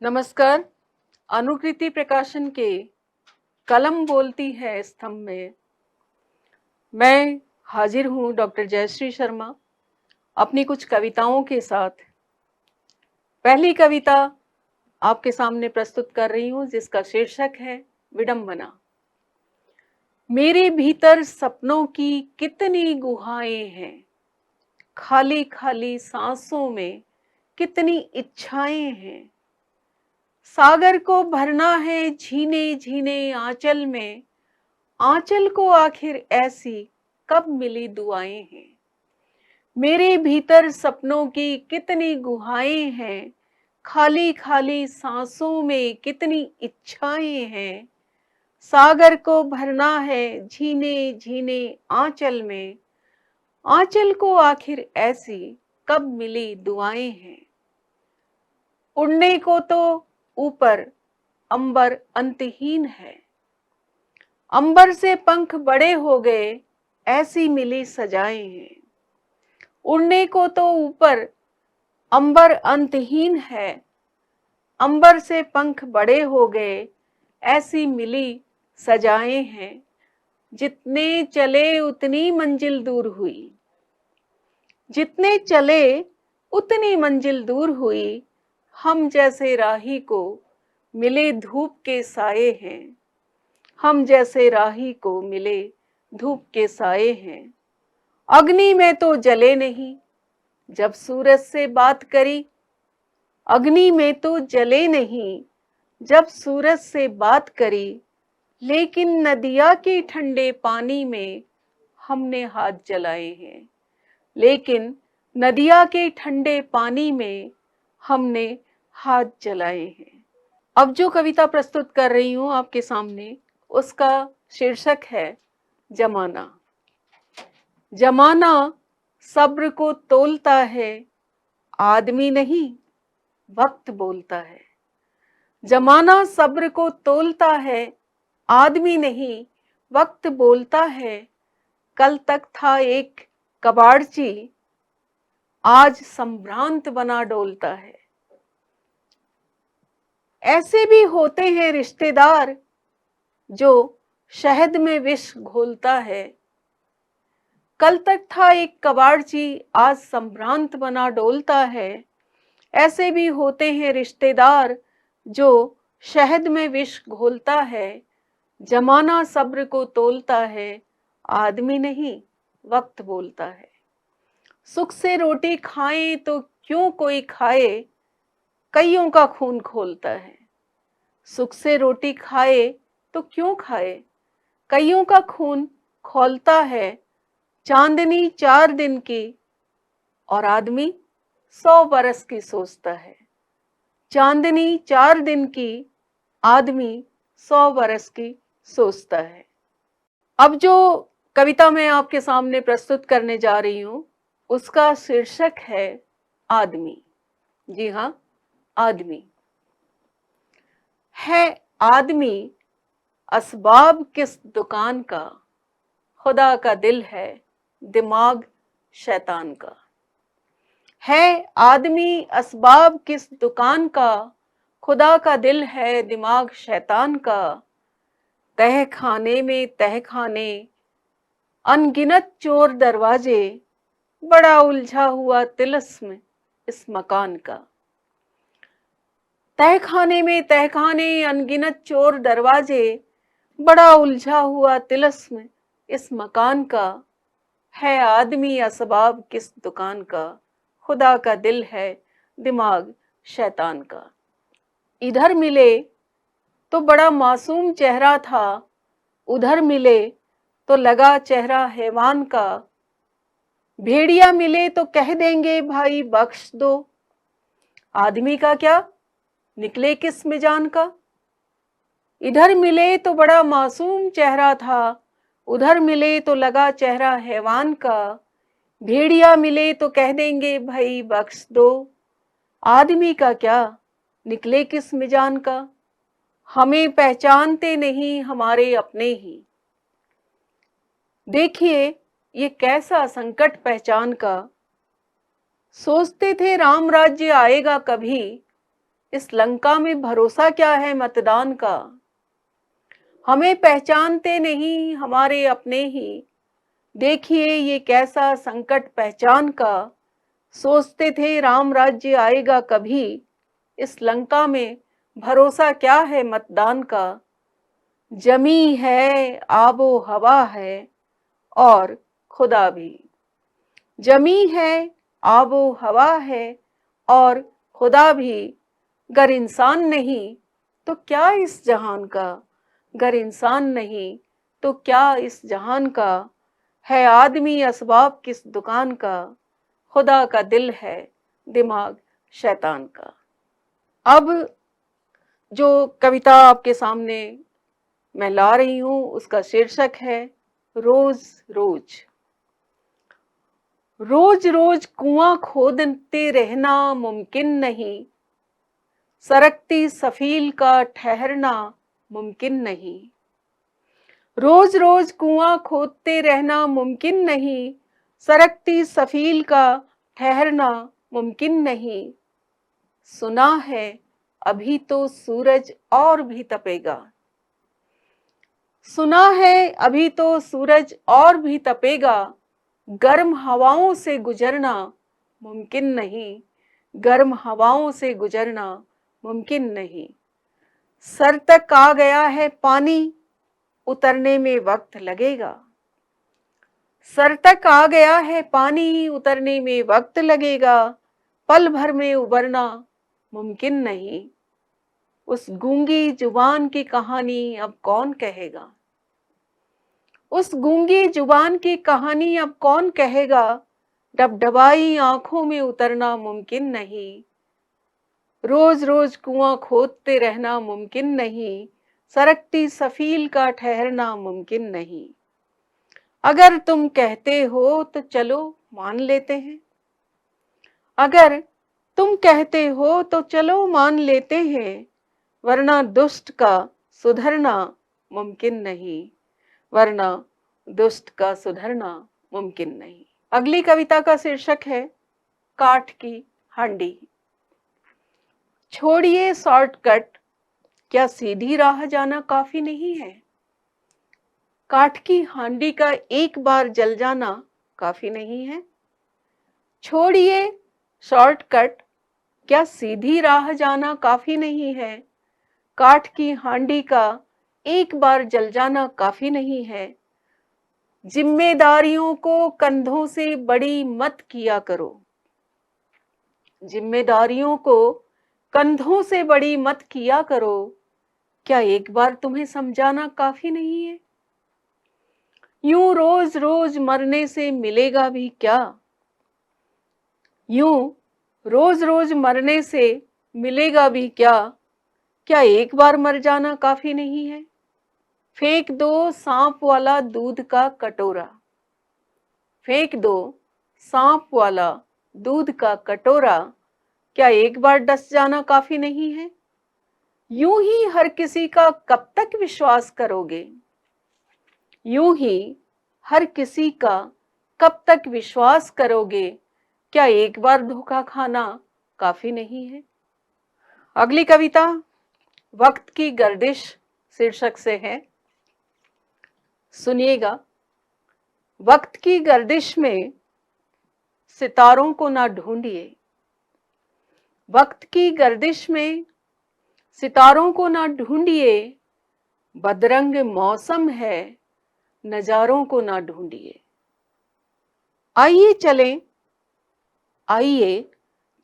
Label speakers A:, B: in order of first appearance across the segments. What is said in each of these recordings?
A: नमस्कार। अनुकृति प्रकाशन के कलम बोलती है स्तंभ में मैं हाजिर हूँ डॉक्टर जयश्री शर्मा अपनी कुछ कविताओं के साथ। पहली कविता आपके सामने प्रस्तुत कर रही हूँ जिसका शीर्षक है विडंबना। मेरे भीतर सपनों की कितनी गुहाएं हैं, खाली खाली सांसों में कितनी इच्छाएं हैं। सागर को भरना है झीने झीने आंचल में, आंचल को आखिर ऐसी कब मिली दुआएं हैं। मेरे भीतर सपनों की कितनी गुहाएं हैं, खाली खाली सांसों में कितनी इच्छाएं हैं। सागर को भरना है झीने झीने आंचल में, आंचल को आखिर ऐसी कब मिली दुआएं हैं। उड़ने को तो ऊपर अंबर अंतहीन है, अंबर से पंख बड़े हो गए ऐसी मिली सजाएं हैं। उड़ने को तो ऊपर अंबर अंतहीन है, अंबर से पंख बड़े हो गए ऐसी मिली सजाएं हैं। जितने चले उतनी मंजिल दूर हुई, जितने चले उतनी मंजिल दूर हुई। हम जैसे राही को मिले धूप के साए हैं, हम जैसे राही को मिले धूप के साए हैं। अग्नि में तो जले नहीं जब सूरज से बात करी, अग्नि में तो जले नहीं जब सूरज से बात करी। लेकिन नदिया के ठंडे पानी में हमने हाथ जलाए हैं, लेकिन नदिया के ठंडे पानी में हमने हाथ जलाए हैं। अब जो कविता प्रस्तुत कर रही हूं आपके सामने उसका शीर्षक है जमाना। जमाना सब्र को तोलता है, आदमी नहीं वक्त बोलता है। जमाना सब्र को तोलता है, आदमी नहीं वक्त बोलता है। कल तक था एक कबाड़ची, आज संभ्रांत बना डोलता है। ऐसे भी होते हैं रिश्तेदार जो शहद में विष घोलता है। कल तक था एक कबाड़ची, आज संभ्रांत बना डोलता है। ऐसे भी होते हैं रिश्तेदार जो शहद में विष घोलता है। जमाना सब्र को तोलता है, आदमी नहीं वक्त बोलता है। सुख से रोटी खाएं तो क्यों कोई खाए, कईयों का खून खोलता है। सुख से रोटी खाए तो क्यों खाए, कईयों का खून खोलता है। चांदनी 4 दिन की और आदमी 100 बरस की सोचता है। चांदनी 4 दिन की, आदमी 100 बरस की सोचता है। अब जो कविता मैं आपके सामने प्रस्तुत करने जा रही हूं उसका शीर्षक है आदमी। जी हां, आदमी है। आदमी असबाब किस दुकान का, खुदा का दिल है दिमाग शैतान का। है आदमी असबाब किस दुकान का, खुदा का दिल है दिमाग शैतान का। तह खाने में तह खाने अनगिनत चोर दरवाजे, बड़ा उलझा हुआ तिलिस्म इस मकान का। तह खाने में तह खाने अनगिनत चोर दरवाजे, बड़ा उलझा हुआ तिलिस्म इस मकान का। है आदमी असबाब किस दुकान का, खुदा का दिल है दिमाग शैतान का। इधर मिले तो बड़ा मासूम चेहरा था, उधर मिले तो लगा चेहरा हैवान का। भेड़िया मिले तो कह देंगे भाई बख्श दो, आदमी का क्या निकले किस मिजान का। इधर मिले तो बड़ा मासूम चेहरा था, उधर मिले तो लगा चेहरा हैवान का। भेड़िया मिले तो कह देंगे भाई बख्श दो, आदमी का क्या निकले किस मिजान का। हमें पहचानते नहीं हमारे अपने ही, देखिए ये कैसा संकट पहचान का। सोचते थे राम राज्य आएगा कभी, इस लंका में भरोसा क्या है मतदान का। हमें पहचानते नहीं हमारे अपने ही, देखिए ये कैसा संकट पहचान का। सोचते थे राम राज्य आएगा कभी, इस लंका में भरोसा क्या है मतदान का। जमी है आबो हवा है और खुदा भी, जमी है आबो हवा है और खुदा भी। गर इंसान नहीं तो क्या इस जहान का, गर इंसान नहीं तो क्या इस जहान का। है आदमी असबाब किस दुकान का, खुदा का दिल है दिमाग शैतान का। अब जो कविता आपके सामने मैं ला रही हूं उसका शीर्षक है रोज रोज। रोज रोज कुआं खोदते रहना मुमकिन नहीं, सरकती सफील का ठहरना मुमकिन नहीं। रोज रोज कुआं खोदते रहना मुमकिन नहीं, सरकती सफील का ठहरना मुमकिन नहीं। सुना है अभी तो सूरज और भी तपेगा, सुना है अभी तो सूरज और भी तपेगा। गर्म हवाओं से गुजरना मुमकिन नहीं, गर्म हवाओं से गुजरना मुमकिन नहीं। सर तक आ गया है पानी, उतरने में वक्त लगेगा। सर तक आ गया है पानी, उतरने में वक्त लगेगा। पल भर में उबरना मुमकिन नहीं। उस गूंगी जुबान की कहानी अब कौन कहेगा, उस गूंगी जुबान की कहानी अब कौन कहेगा। डबडबाई आंखों में उतरना मुमकिन नहीं, रोज रोज कुआं खोदते रहना मुमकिन नहीं, सरकती सफील का ठहरना मुमकिन नहीं। अगर तुम कहते हो तो चलो मान लेते हैं, अगर तुम कहते हो तो चलो मान लेते हैं। वरना दुष्ट का सुधरना मुमकिन नहीं, वरना दुष्ट का सुधरना मुमकिन नहीं। अगली कविता का शीर्षक है काठ की हांडी। छोड़िए शॉर्टकट, क्या सीधी राह जाना काफी नहीं है। काठ की हांडी का एक बार जल जाना काफी नहीं है। छोड़िए शॉर्टकट, क्या सीधी राह जाना काफी नहीं है। काठ की हांडी का एक बार जल जाना काफी नहीं है। जिम्मेदारियों को कंधों से बड़ी मत किया करो, जिम्मेदारियों को कंधों से बड़ी मत किया करो। क्या एक बार तुम्हें समझाना काफी नहीं है। यूं रोज रोज मरने से मिलेगा भी क्या, यूं रोज रोज मरने से मिलेगा भी क्या। क्या एक बार मर जाना काफी नहीं है। फेंक दो सांप वाला दूध का कटोरा, फेंक दो सांप वाला दूध का कटोरा। क्या एक बार डस जाना काफी नहीं है। यूं ही हर किसी का कब तक विश्वास करोगे, यूं ही हर किसी का कब तक विश्वास करोगे। क्या एक बार धोखा खाना काफी नहीं है। अगली कविता वक्त की गर्दिश शीर्षक से है, सुनिएगा। वक्त की गर्दिश में सितारों को ना ढूंढिए, वक्त की गर्दिश में सितारों को ना ढूंढिए। बदरंग मौसम है नजारों को ना ढूंढिए। आइए चलें, आइए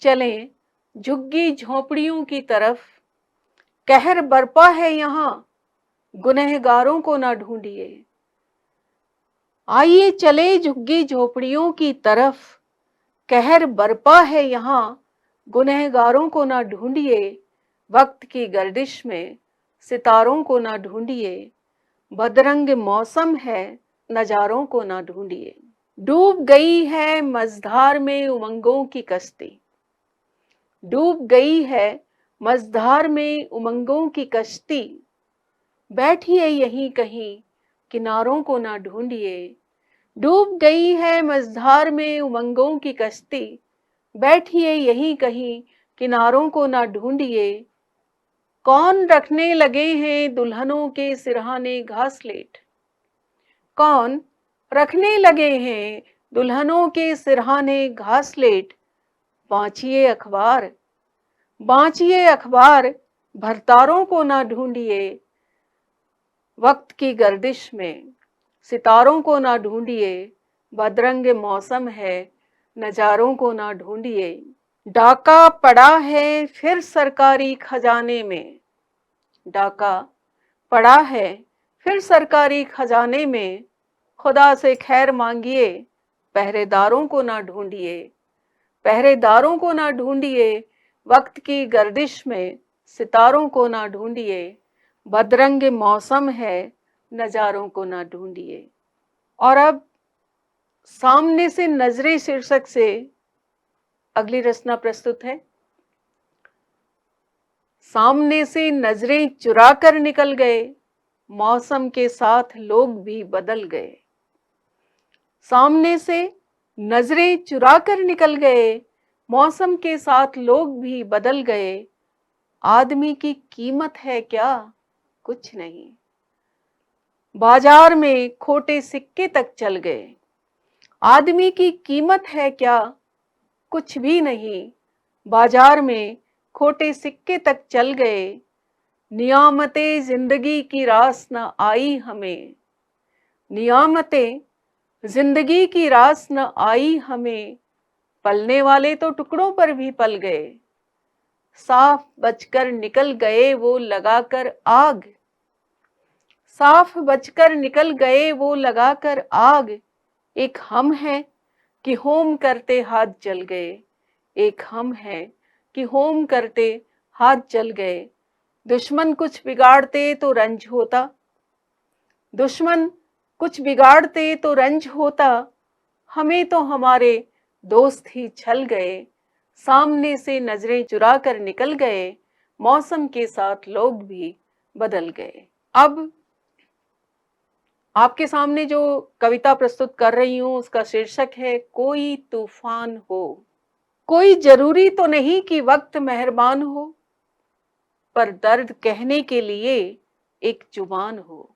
A: चलें झुग्गी झोंपड़ियों की तरफ। कहर बरपा है यहाँ गुनहगारों को ना ढूंढिए। आइए चले झुग्गी झोपड़ियों की तरफ, कहर बरपा है यहाँ गुनहगारों को ना ढूंढिए। वक्त की गर्दिश में सितारों को ना ढूंढिए। बदरंग मौसम है नजारों को ना ढूंढिए। डूब गई है मझधार में उमंगों की कश्ती, डूब गई है मझधार में उमंगों की कश्ती। बैठिए यहीं कहीं किनारों को ना ढूंढिए। डूब गई है मझधार में उमंगों की कश्ती। बैठिए यहीं कहीं किनारों को ना ढूंढिए, कौन रखने लगे हैं दुल्हनों के सिरहाने घासलेट। कौन रखने लगे हैं दुल्हनों के सिरहाने घासलेट। बाँचिए अखबार, बाँचिए अखबार, भरतारों को ना ढूंढिए, वक्त की गर्दिश में सितारों को ना ढूंढिए, बदरंग मौसम है नजारों को ना ढूंढिए। डाका पड़ा है फिर सरकारी खजाने में, डाका पड़ा है फिर सरकारी खजाने में, खुदा से खैर मांगिए, पहरेदारों को ना ढूंढिए, पहरेदारों को ना ढूंढिए, वक्त की गर्दिश में सितारों को ना ढूंढिए, बदरंग मौसम है नजारों को ना ढूंढिए। और अब सामने से नजरें शीर्षक से अगली रचना प्रस्तुत है। सामने से नजरें चुरा कर निकल गए, मौसम के साथ लोग भी बदल गए। सामने से नजरें चुरा कर निकल गए, मौसम के साथ लोग भी बदल गए। आदमी की कीमत है क्या? कुछ नहीं। बाजार में खोटे सिक्के तक चल गए। आदमी की कीमत है क्या? कुछ भी नहीं। बाजार में खोटे सिक्के तक चल गए। नियामतें जिंदगी की रास न आई हमें, नियामतें जिंदगी की रास न आई हमें, पलने वाले तो टुकड़ों पर भी पल गए। साफ बचकर निकल गए वो लगाकर आग, साफ बचकर निकल गए वो लगाकर आग। एक हम है कि होम करते हाथ जल गए, एक हम है कि होम करते हाथ जल गए। दुश्मन कुछ बिगाड़ते तो रंज होता, दुश्मन कुछ बिगाड़ते तो रंज होता, हमें तो हमारे दोस्त ही छल गए। सामने से नजरें चुरा कर निकल गए, मौसम के साथ लोग भी बदल गए। अब आपके सामने जो कविता प्रस्तुत कर रही हूं उसका शीर्षक है कोई तूफान हो। कोई जरूरी तो नहीं कि वक्त मेहरबान हो, पर दर्द कहने के लिए एक जुबान हो।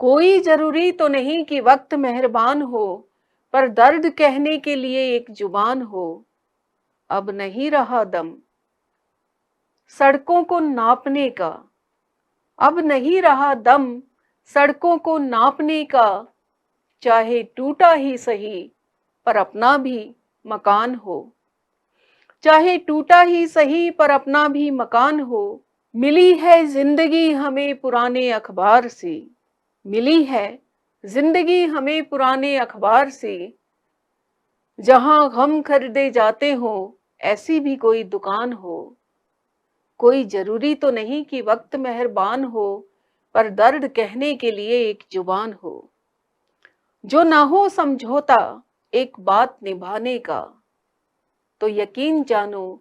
A: कोई जरूरी तो नहीं कि वक्त मेहरबान हो, पर दर्द कहने के लिए एक जुबान हो। अब नहीं रहा दम सड़कों को नापने का, अब नहीं रहा दम सड़कों को नापने का। चाहे टूटा ही सही पर अपना भी मकान हो, चाहे टूटा ही सही पर अपना भी मकान हो। मिली है जिंदगी हमें पुराने अखबार से, मिली है जिंदगी हमें पुराने अखबार से। जहां गम खरीदे जाते हो ऐसी भी कोई दुकान हो। कोई जरूरी तो नहीं कि वक्त मेहरबान हो, पर दर्द कहने के लिए एक जुबान हो। जो ना हो समझौता एक बात निभाने का, तो यकीन जानो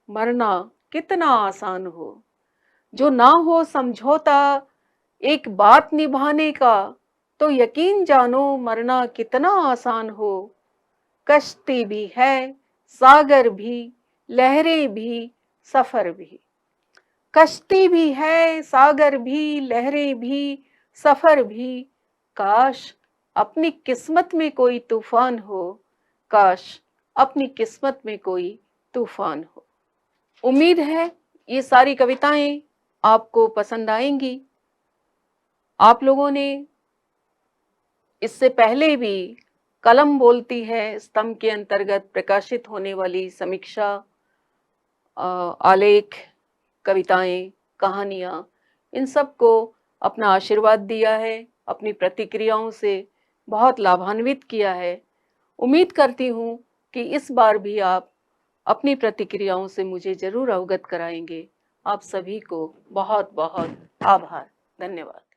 A: मरना कितना आसान हो। जो ना हो समझौता एक बात निभाने का, तो यकीन जानो मरना कितना आसान हो। कश्ती भी है सागर भी, लहरें भी सफर भी। कश्ती भी है सागर भी, लहरें भी सफर भी। काश अपनी किस्मत में कोई तूफान हो, काश अपनी किस्मत में कोई तूफान हो। उम्मीद है ये सारी कविताएं आपको पसंद आएंगी। आप लोगों ने इससे पहले भी कलम बोलती है स्तंभ के अंतर्गत प्रकाशित होने वाली समीक्षा, आलेख, कविताएं, कहानियां, इन सब को अपना आशीर्वाद दिया है, अपनी प्रतिक्रियाओं से बहुत लाभान्वित किया है। उम्मीद करती हूँ कि इस बार भी आप अपनी प्रतिक्रियाओं से मुझे जरूर अवगत कराएंगे। आप सभी को बहुत बहुत आभार। धन्यवाद।